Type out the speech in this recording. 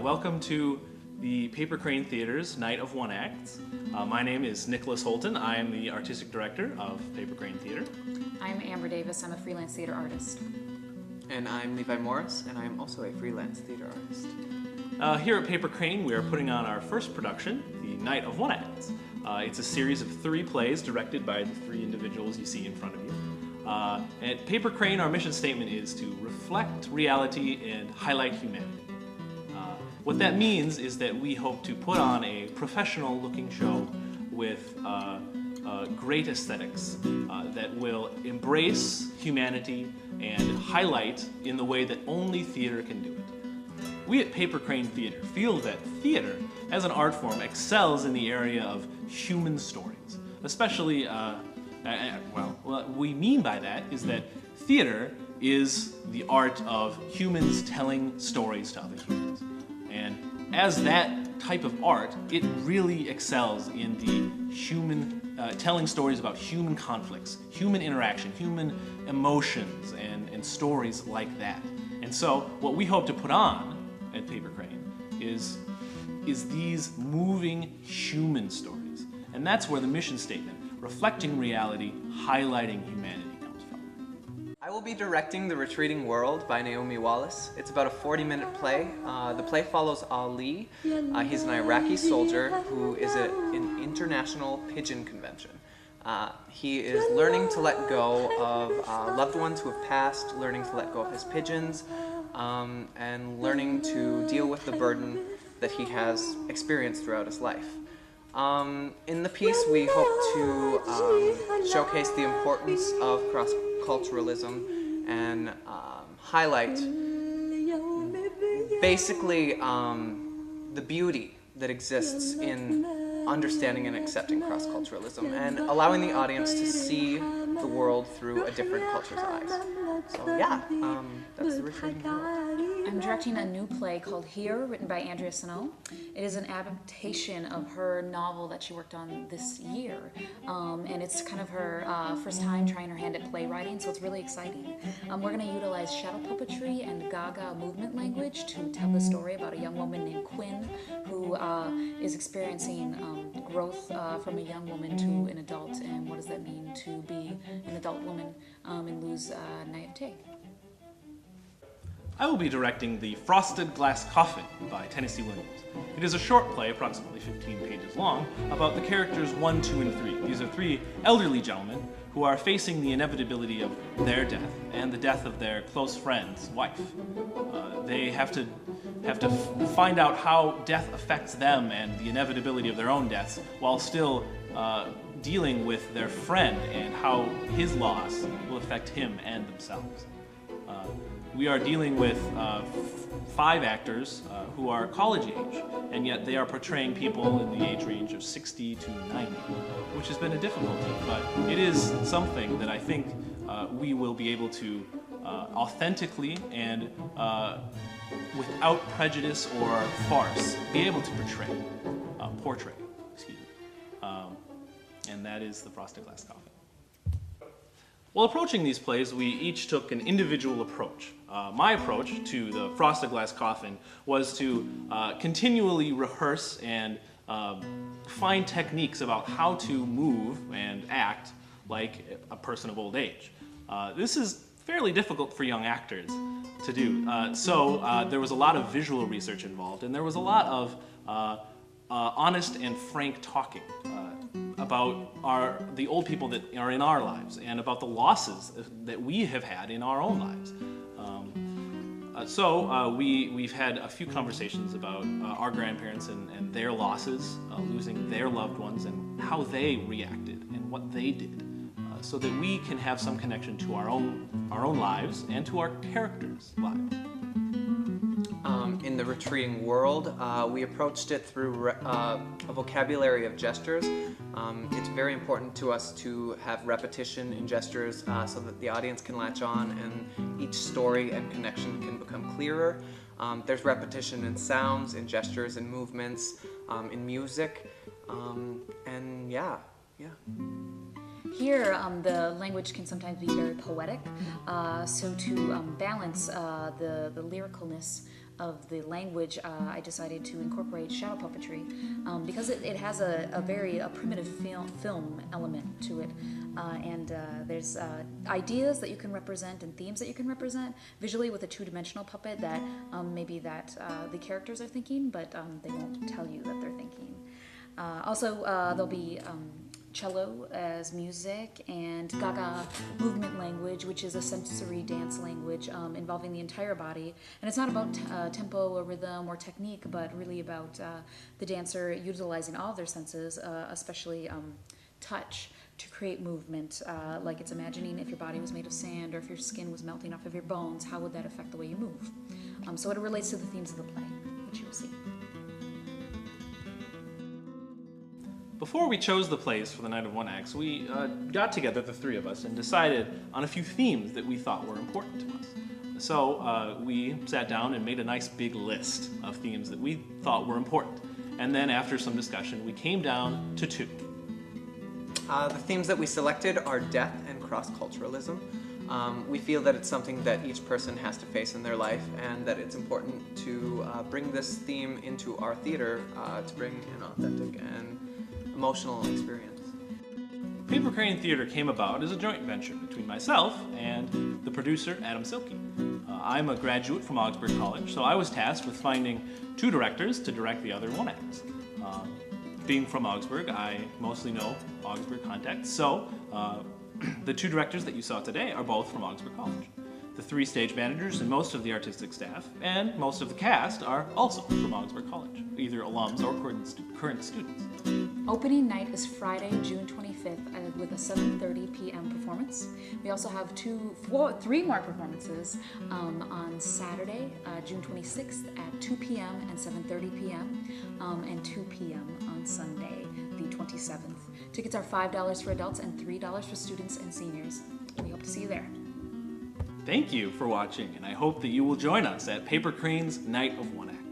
Welcome to the Paper Crane Theater's Night of One Acts. My name is Nicholas Holton. I am the Artistic Director of Paper Crane Theater. I'm Amber Davis. I'm a freelance theater artist. And I'm Levi Morris, and I am also a freelance theater artist. Here at Paper Crane, we are putting on our first production, the Night of One Acts. It's a series of 3 plays directed by the 3 individuals you see in front of you. At Paper Crane, our mission statement is to reflect reality and highlight humanity. What that means is that we hope to put on a professional-looking show with great aesthetics that will embrace humanity and highlight in the way that only theater can do it. We at Paper Crane Theater feel that theater, as an art form, excels in the area of human stories, especially, what we mean by that is that theater is the art of humans telling stories to other humans. And as that type of art, it really excels in the human, telling stories about human conflicts, human interaction, human emotions, and stories like that. And so what we hope to put on at Paper Crane is these moving human stories. And that's where the mission statement, reflecting reality, highlighting humanity, comes from. I will be directing The Retreating World by Naomi Wallace. It's about a 40-minute play. The play follows Ali. He's an Iraqi soldier who is at an international pigeon convention. He is learning to let go of loved ones who have passed, learning to let go of his pigeons, and learning to deal with the burden that he has experienced throughout his life. In the piece, we hope to showcase the importance of cross-culturalism and highlight basically the beauty that exists in understanding and accepting cross-culturalism and allowing the audience to see the world through a different culture's eyes. So yeah, that's The Retreating World. I'm directing a new play called Here, written by Andrea Snow. It is an adaptation of her novel that she worked on this year. And it's kind of her first time trying her hand at playwriting, so it's really exciting. We're going to utilize shadow puppetry and Gaga movement language to tell the story about a young woman named Quinn who is experiencing growth from a young woman to an adult, and what does that mean to be an adult woman and lose naivete. I will be directing The Frosted Glass Coffin by Tennessee Williams. It is a short play, approximately 15 pages long, about the characters 1, 2, and 3. These are 3 elderly gentlemen who are facing the inevitability of their death and the death of their close friend's wife. They have to find out how death affects them and the inevitability of their own deaths while still dealing with their friend and how his loss will affect him and themselves. We are dealing with 5 actors who are college age, and yet they are portraying people in the age range of 60 to 90, which has been a difficulty, but it is something that I think we will be able to authentically and without prejudice or farce be able to portray, and that is The Frosted Glass Coffin. While approaching these plays, we each took an individual approach. My approach to The Frosted Glass Coffin was to continually rehearse and find techniques about how to move and act like a person of old age. This is fairly difficult for young actors to do. So there was a lot of visual research involved, and there was a lot of honest and frank talking about the old people that are in our lives and about the losses that we have had in our own lives. We've had a few conversations about our grandparents and their losses, losing their loved ones, and how they reacted and what they did, so that we can have some connection to our own lives and to our characters' lives. In The Retreating World, we approached it through a vocabulary of gestures. It's very important to us to have repetition in gestures so that the audience can latch on and each story and connection can become clearer. There's repetition in sounds, in gestures, in movements, in music, and yeah. Here, the language can sometimes be very poetic, so to balance the lyricalness of the language, I decided to incorporate shadow puppetry because it has a very primitive film element to it. There's ideas that you can represent and themes that you can represent visually with a two-dimensional puppet that maybe that the characters are thinking, but they won't tell you that they're thinking. Also, there'll be cello as music, and Gaga movement language, which is a sensory dance language involving the entire body. And it's not about tempo or rhythm or technique, but really about the dancer utilizing all of their senses, especially touch, to create movement. Like it's imagining if your body was made of sand or if your skin was melting off of your bones, how would that affect the way you move? So it relates to the themes of the play, which you will see. Before we chose the plays for the Night of One Acts, we got together, the three of us, and decided on a few themes that we thought were important to us. So we sat down and made a nice big list of themes that we thought were important. And then after some discussion, we came down to two. The themes that we selected are death and cross-culturalism. We feel that it's something that each person has to face in their life, and that it's important to bring this theme into our theater to bring an authentic and emotional experience. Paper Crane Theater came about as a joint venture between myself and the producer, Adam Silke. I'm a graduate from Augsburg College, so I was tasked with finding two directors to direct the other one acts. Being from Augsburg, I mostly know Augsburg contacts, so the two directors that you saw today are both from Augsburg College. The three stage managers and most of the artistic staff and most of the cast are also from Augsburg College, either alums or current students. Opening night is Friday, June 25th with a 7:30 p.m. performance. We also have three more performances on Saturday, June 26th at 2 p.m. and 7:30 p.m. And 2 p.m. on Sunday, the 27th. Tickets are $5 for adults and $3 for students and seniors. We hope to see you there. Thank you for watching, and I hope that you will join us at Paper Crane's Night of One Act.